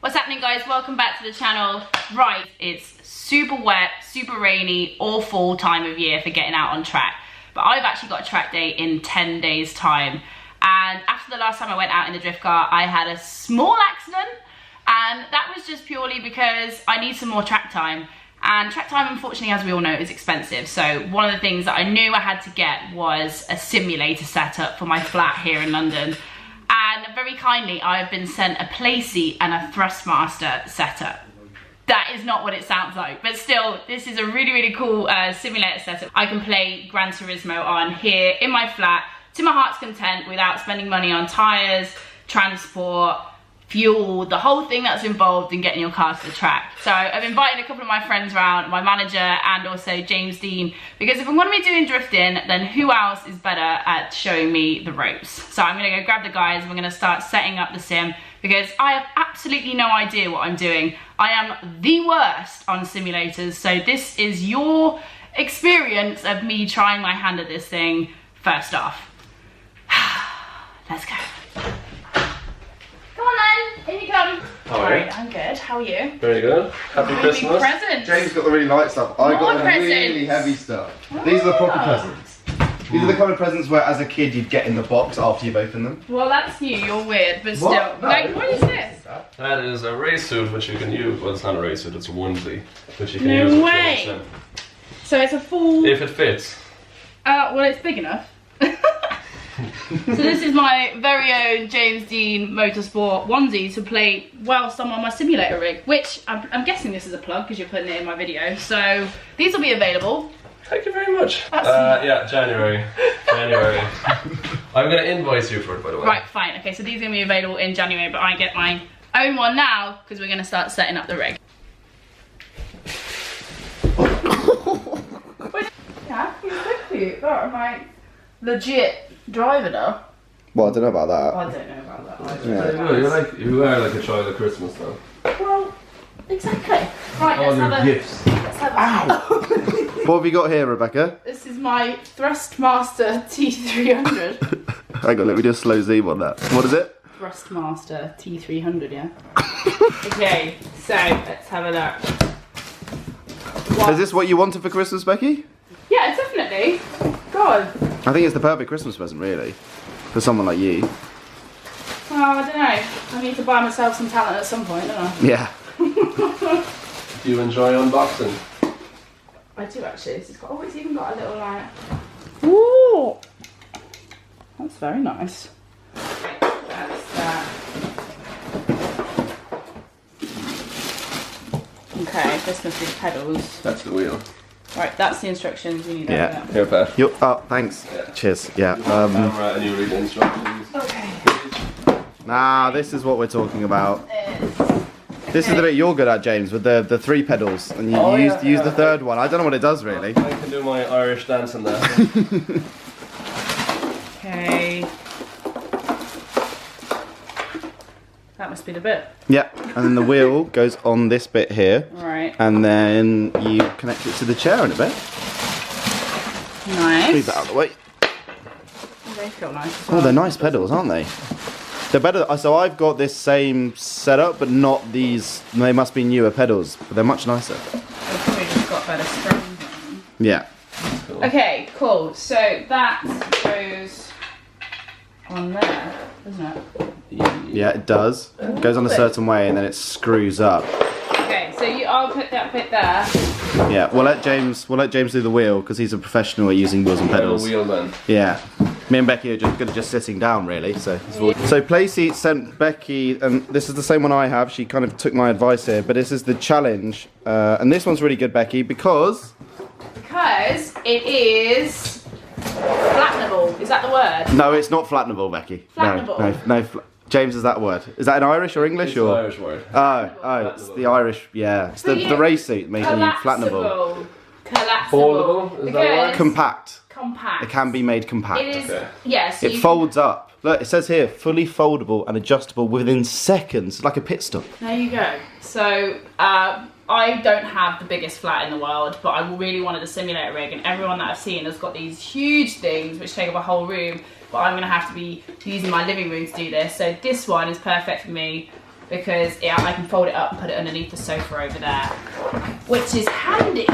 What's happening, guys? Welcome back to the channel. Right, it's super wet, super rainy, awful time of year for getting out on track. But I've actually got a track day in 10 days time. And after the last time I went out in the drift car, I had a small accident. And that was just purely because I need some more track time. And track time, unfortunately, as we all know, is expensive. So one of the things that I knew I had to get was a simulator setup for my flat here in London. And very kindly, I have been sent a Playseat and a Thrustmaster setup. That is not what it sounds like, but still, this is a really, really cool simulator setup. I can play Gran Turismo on here in my flat to my heart's content without spending money on tyres, transport, fuel, the whole thing that's involved in getting your car to the track. So I've invited a couple of my friends around, my manager and also James Dean, because if I'm going to be doing drifting, then who else is better at showing me the ropes? So I'm going to go grab the guys and we're going to start setting up the sim, because I have absolutely no idea what I'm doing. I am the worst on simulators, so this is your experience of me trying my hand at this thing first off. Let's go. Come on then, in you come. How are you? I'm good, how are you? Very good. Happy Christmas. Presents. James got the really light stuff. I got the presents. really heavy stuff. These are the proper presents. These are the kind of presents where, as a kid, you'd get in the box after you've opened them. Well, that's you. You're weird, but still. What? No. Like, what is this? That is a race suit which you can use. Well, it's not a race suit, it's a onesie. Which you can No use with way. your sim. So it's a full. If it fits. Well, it's big enough. So this is my very own James Dean Motorsport onesie to play whilst I'm on my simulator rig, which I'm guessing this is a plug because you're putting it in my video. So these will be available. Thank you very much. That's yeah, January. January. I'm going to invoice you for it, by the way. Right, fine. Okay, so these are going to be available in January, but I get my own one now because we're going to start setting up the rig. Yeah, he's so cute. I'm like legit driver now. Well, I don't know about that. I don't know about that. Yeah. You are like a child of Christmas, though. Well, exactly. Right, All let's your have gifts. Let's have a What have you got here, Rebecca? This is my Thrustmaster T300. Hang on, let me do a slow zoom on that. What is it? Thrustmaster T300, yeah. Okay, so let's have a look. What? Is this what you wanted for Christmas, Becky? Yeah, definitely. God. I think it's the perfect Christmas present, really, for someone like you. Well, I don't know. I need to buy myself some talent at some point, don't I? Yeah. Do you enjoy unboxing? I do actually. It's even got a little like. Ooh, that's very nice. Right, that's that. Okay, this must be the pedals. That's the wheel. Right, that's the instructions. You need that. Yeah. Here, Pat. Oh, thanks. Yeah. Cheers. Yeah. Camera and you read the instructions. Okay. Nah, this is what we're talking about. This is the bit you're good at, James, with the three pedals, and you use the third one. I don't know what it does really. I can do my Irish dance in there. Okay. That must be the bit. Yeah, and then the wheel goes on this bit here, Right. and then you connect it to the chair in a bit. Nice. Move that out of the way. Oh, they feel nice. as Oh, well. they're nice pedals, aren't they? They're better. So I've got this same setup, but not these. They must be newer pedals, but they're much nicer. They've probably just got better springs on them. Yeah. Cool. Okay, cool. So that goes on there, doesn't it? Yeah, it does. It goes on a certain way, and then it screws up. Okay, so I'll put that bit there. Yeah, we'll let James do the wheel because he's a professional at using wheels and I'm a pedals. wheelman. Yeah. Me and Becky are just good at just sitting down, really. So Playseat sent Becky, and this is the same one I have. She kind of took my advice here, but this is the challenge, and this one's really good, Becky, because it is flattenable. Is that the word? no, it's not flattenable, Becky. Flattenable. No. Is that a word? Is that an Irish or English It's or? an Irish word. Oh, it's the Irish. Yeah, it's the race suit making you flattenable. Collapsible. Foldable, is that a word? Compact. Compact. It can be made compact. It is. Okay. Yes. It folds up. Look, it says here, fully foldable and adjustable within seconds, like a pit stop. There you go. So, I don't have the biggest flat in the world, but I really wanted a simulator rig, and everyone that I've seen has got these huge things which take up a whole room, but I'm going to have to be using my living room to do this. So this one is perfect for me. because I can fold it up and put it underneath the sofa over there, which is handy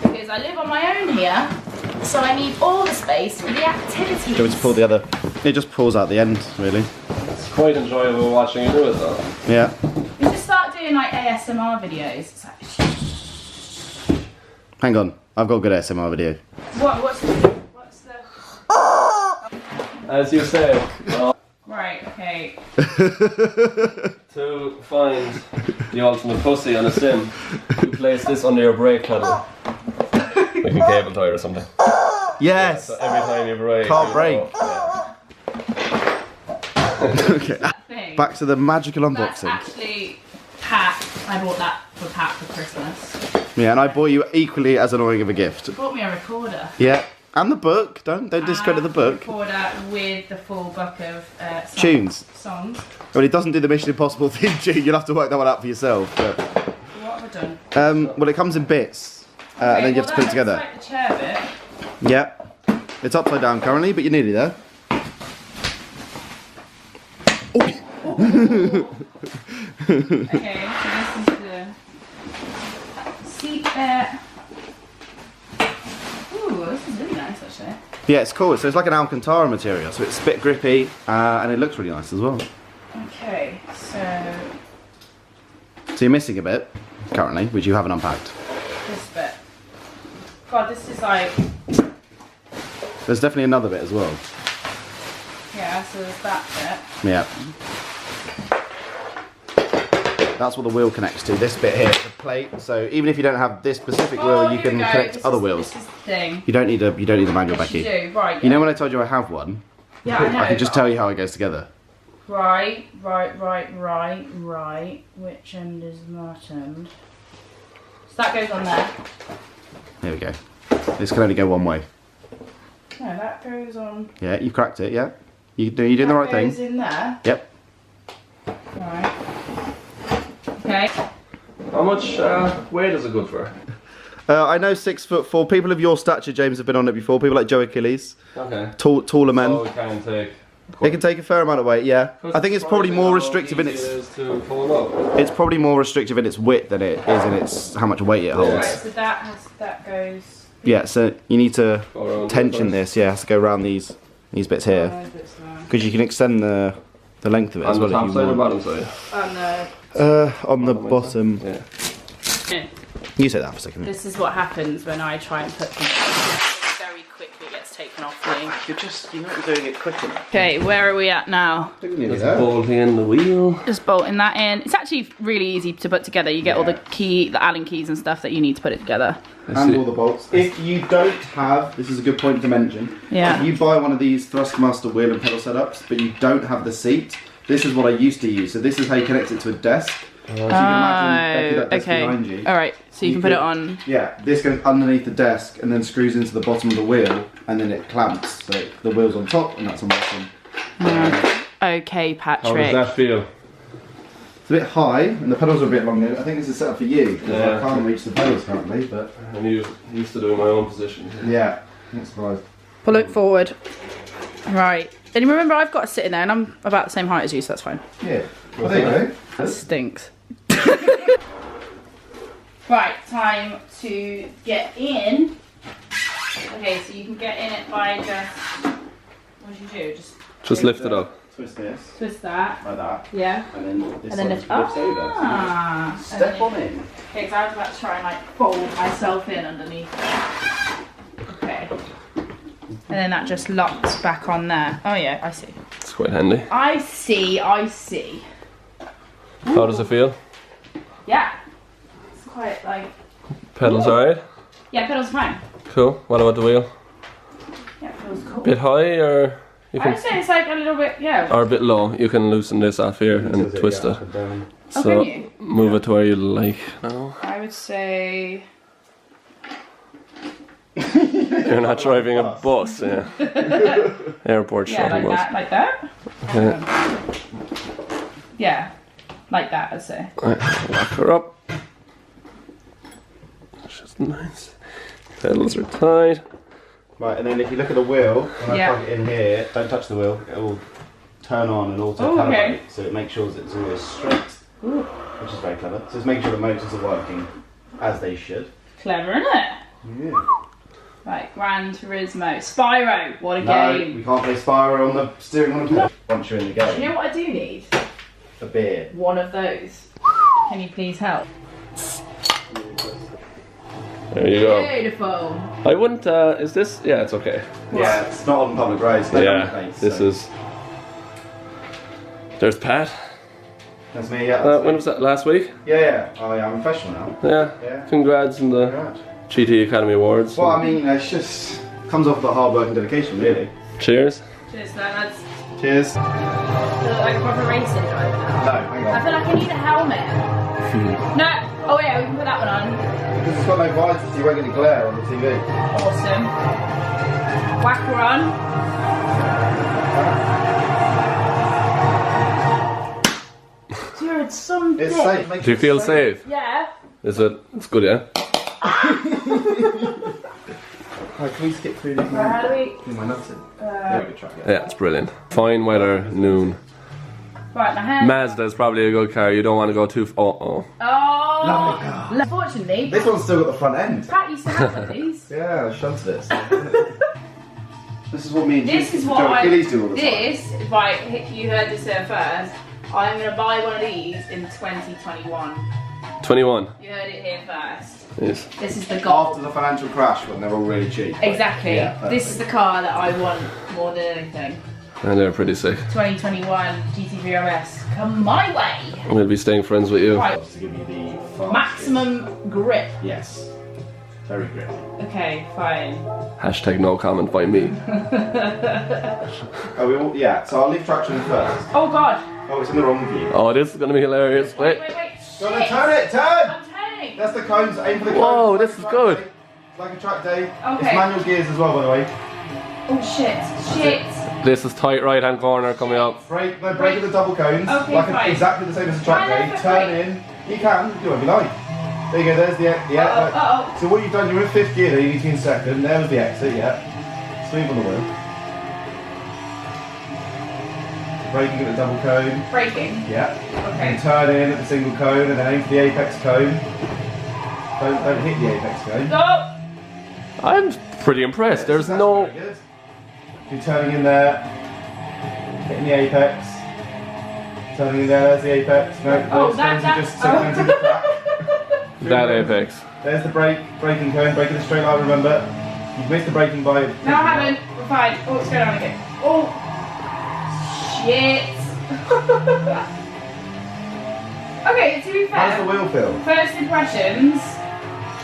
because I live on my own here, so I need all the space for the activities. Do we just pull the other? It just pulls out the end, really. It's quite enjoyable watching you do it though. Yeah. We just start doing like ASMR videos. It's like, Hang on, I've got a good ASMR video. what's the As you say, right, okay. to find the ultimate pussy on a sim, you place this under your brake pedal. Like a cable tie or something. Yes! So every time you brake, Can't you brake. Okay. Thing. Back to the magical That's unboxing. actually Pat. I bought that for Pat for Christmas. Yeah, and I bought you equally as annoying of a gift. He bought me a recorder. Yeah. And the book. Don't discredit the book. Recorder with the full book of Tunes. songs. Well, it doesn't do the Mission Impossible theme tune. You'll have to work that one out for yourself. But, What have I done? well, it comes in bits, and then you have to put it together. Like the chair bit. Yeah. It's upside down currently, but you're nearly there. Okay, so this is the seat bit. Ooh, this is really nice actually. Yeah, it's cool. So it's like an Alcantara material, so it's a bit grippy, and it looks really nice as well. Okay, so So you're missing a bit currently, which you haven't unpacked. this bit. God, this is like, There's definitely another bit as well. yeah, so there's that bit. Yeah. That's what the wheel connects to. This bit here is a plate. So even if you don't have this specific wheel, you here can we go. connect This other is- wheels. This is the thing. You don't need a manual, Yes, you Becky. do, right. You know when I told you I have one? Yeah, I know. I can just but- tell you how it goes together. Right. Which end is that end? So that goes on there. Here we go. This can only go one way. No, that goes on. Yeah, you cracked it. Yeah, you're doing the right That goes thing. in there. Yep. Right. Okay. How much weight is it good for? I know 6'4". People of your stature, James, have been on it before. People like Joe Achilles, Okay. taller men. So it can take. It can take a fair amount of weight. Yeah, I think it's probably more restrictive in its. its. It is to pull up. It's probably more restrictive in its width than it is in its how much weight it Right, holds. so that goes. Yeah, so you need to Go around tension first. this. Yeah, it has to go around these bits here because you can extend the length of it as On the well top if side you or want. bottom side? On the bottom. Yeah. You say that for a second. This is what happens when I try and put things together. Very quickly it gets taken off me. You're not doing it quick enough. Okay, where are we at now? Bolting in the wheel. Just bolting that in. It's actually really easy to put together. You get all the Allen keys and stuff that you need to put it together. And all the bolts. If you don't have, this is a good point to mention. Yeah. If you buy one of these Thrustmaster wheel and pedal setups, but you don't have the seat, this is what I used to use. So this is how you connect it to a desk. So you can imagine Becky, that desk behind you. Alright, so you can put it on. Yeah, this goes underneath the desk and then screws into the bottom of the wheel, and then it clamps. So the wheel's on top, and that's on bottom. Okay, How does Patrick. that feel? It's a bit high, and the pedals are a bit longer. I think this is set up for you, because Yeah. I can't reach the pedals currently, but I'm used to doing my own position. yeah, not surprised. Pull it forward. Right. And you remember I've got to sit in there and I'm about the same height as you, so that's fine. Yeah, well there you go. That stinks. Right, time to get in. Okay, so you can get in it by just, what do you do? Just lift it up. Twist this, Twist that. like that, Yeah. and then this And then side lift lifts over. Ah. Step on in. Okay, because I was about to try and like fold myself in underneath. Okay. And then that just locks back on there. Oh yeah, I see. It's quite handy. I see. How does it feel? Yeah. It's quite like, Pedals alright? yeah, pedals fine. Cool. What about the wheel? Yeah, feels cool. Bit high or you I can would say it's like a little bit, yeah. or a bit low. You can loosen this off here and twist it. Oh, So can you? move it to where you like. No. I would say, You're not driving a bus, yeah. Airport yeah, shuttle bus. like that. Yeah. Yeah, like that, I'd say. Right, lock her up. That's just nice. Pedals are tight. Right, and then if you look at the wheel, when Yeah. I plug it in here, don't touch the wheel, it will turn on and auto calibrate, okay. so it makes sure that it's always straight, Ooh. which is very clever. So it's making sure the motors are working as they should. Clever, isn't it? Yeah. Right, Gran Turismo. Spyro, what a No, game. we can't play Spyro on the steering wheel no. Once you're in the game. Do you know what I do need? A beer. One of those. Can you please help? There you go. Beautiful. I wouldn't, is this? Yeah, it's okay. Yeah, it's not on public roads. No Yeah, complaints, this so. is. There's Pat. That's me, yeah. That's When was that? Last week? Yeah. Oh, yeah, I'm a professional now. Yeah. Yeah. Congrats on the Right. GT Academy Awards. Well, I mean, it's just comes off the hard work and dedication, really. Cheers. Cheers, lads. Cheers. No, I feel like a proper racing driver now. hang I on. feel like I need a helmet. No. Oh yeah, we can put that one on. Because it's got no visors, so you won't get any glare on the TV. Awesome. Whacker on. Dude, some It's dick. safe. Makes Do you it feel safe? Yeah. Is it? It's good, yeah. Right, can we skip through this Right, how do we? Do my nuts in? Yeah, we could try it. Yeah, it's brilliant. Fine weather, noon. Right, my hand. Mazda's probably a good car. You don't want to go too. Oh. Lovely car. Unfortunately, This one's still got the front end. Pat used to have one of these. Yeah, I shunted it. This is what me and This is what Joe I. Achilles do all the time. This, right, you heard this here first. I'm gonna buy one of these in 2021. 21. You heard it here first. Yes. This is the goal. After the financial crash when they're all really cheap. Exactly. Yeah, This is the car that I want more than anything. And they're pretty sick. 2021 GT3 RS. Come my way. We'll be staying friends with you. Right. To give you the fastest. Maximum grip. Yes. Very grippy. Okay, fine. Hashtag no comment by me. Oh, we all, yeah, so I'll leave traction first. Oh god. Oh, it's in the wrong view. Oh, this is gonna be hilarious. Wait, Wait. wait, wait. Go on, Shit. turn it, turn! I'm turning. That's the cones, aim for the cones. Whoa, It's this like is a track good. day. It's like a track day. Okay. It's manual gears as well, by the way. Oh shit. Shit. This is tight right hand corner coming up. Brake at the double cones. Okay, like fine. exactly the same as a track Can I day. let it Turn brake? in. You can, do whatever you like. There you go, there's the exit. Uh-oh. So what you've done, you're in fifth gear there, you need to be in second. There was the exit, yeah. Smooth on the wheel. Braking at the double cone. Braking. Yeah. Okay. And turn in at the single cone and then aim for the apex cone. Don't hit the apex cone. Go. I'm pretty impressed. There's That's no. very good. You're turning in there, hitting the apex. Turning in there, there's the apex. No, Oh, those cones are just oh. segmenting the track. That apex. There's the braking cone, braking the straight line, remember. You've missed the braking by... No, I haven't. We're fine. Oh, it's going on again. Oh. Shit. Okay, to be How's the fair, wheel feel? first impressions,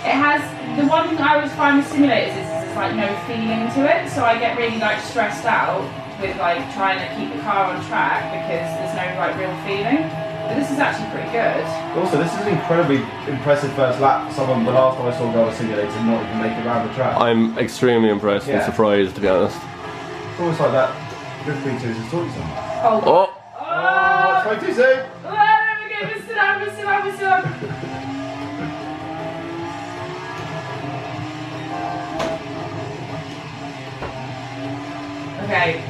it has, the one thing I always find with simulators is there's like no feeling to it, so I get really like stressed out with like trying to keep the car on track because there's no like real feeling. But this is actually pretty good. Also, this is an incredibly impressive first lap for someone, the last time I saw a guy with a simulator not even make it around the track. I'm extremely impressed and Yeah. surprised, to be honest. It's almost like that drifting to his toys. Oh. Oh! Oh, it's way too soon! Okay, listen up. Okay.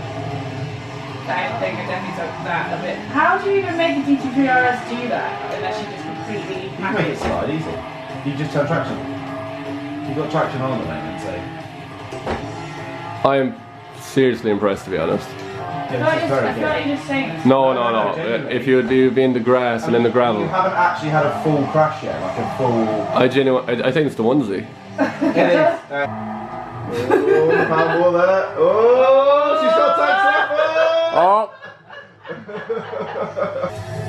I think I definitely took that a bit. How do you even make a GT3 RS do that? Unless you just completely You can make it slide easy. You just turn traction. You've got traction on at the moment, so... I'm seriously impressed, to be honest. Yeah, this is very I feel good. like you're just saying this. No. genuinely. If you'd be in the grass and in the gravel, You haven't actually had a full crash yet, like a full... I think it's the onesie. It is. Oh, pound more there. Oh, she's got tax Oh!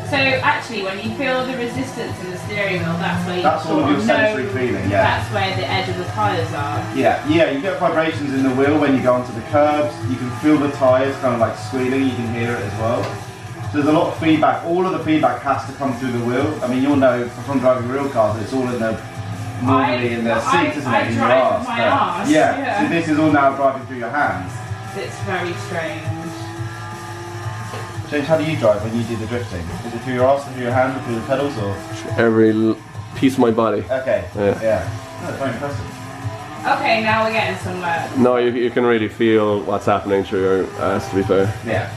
So actually, when you feel the resistance in the steering wheel, that's where you That's all sort your of sensory know feeling, yeah. that's where the edge of the tyres are. Yeah, you get vibrations in the wheel when you go onto the curbs. You can feel the tyres kind of like squealing, you can hear it as well. So there's a lot of feedback. All of the feedback has to come through the wheel. I mean, you'll know from driving real cars that it's all in the normally in their seats, isn't it? In your drive arse. with my But- arse, yeah. yeah. So this is all now driving through your hands. It's very strange. James, how do you drive when you do the drifting? Is it through your arse, through your hand, or through the pedals, or? Every piece of my body. Okay. Yeah. No, it's very impressive. Okay, now we're getting somewhere. No, you can really feel what's happening through your ass, to be fair. Yeah.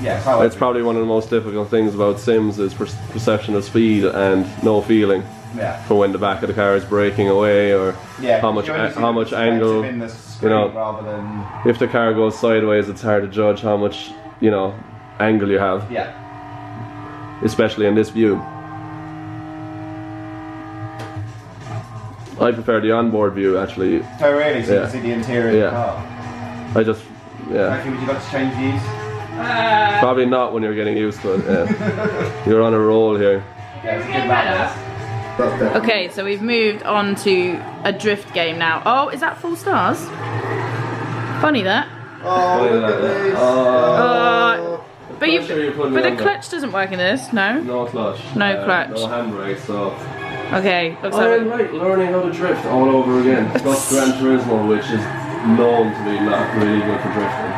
Yeah, it's probably one of the most difficult things about sims is perception of speed and no feeling for when the back of the car is breaking away, or how much angle, you know, rather than if the car goes sideways, it's hard to judge how much, you know, angle you have, especially in this view. I prefer the onboard view actually. Oh really? So you can see the interior of the car? I just, Okay, would you like to change views? Probably not when you're getting used to it. You're on a roll here. Yeah, it's a good balance. Okay, so we've moved on to a drift game now. Oh, is that full stars? Funny that. Oh, look at this. But the clutch doesn't work in this, no? No clutch. No clutch. No handbrake, so. Okay, looks I'm learning how to drift all over again. Plus Gran Turismo, which is known to be not really good for drifting.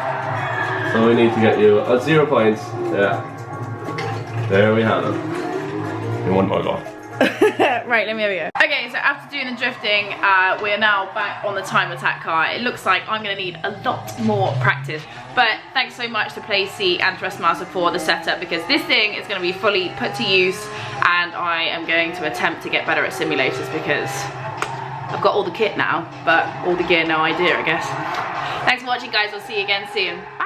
So we need to get you 0 points. Yeah. There we have it. In one more go. Right, let me have a go. Okay, so after doing the drifting, we're now back on the time attack car. It looks like I'm gonna need a lot more practice. But thanks so much to Playseat and Thrustmaster for the setup, because this thing is gonna be fully put to use, and I am going to attempt to get better at simulators because I've got all the kit now, but all the gear, no idea, I guess. Thanks for watching, guys. I'll see you again soon. Bye.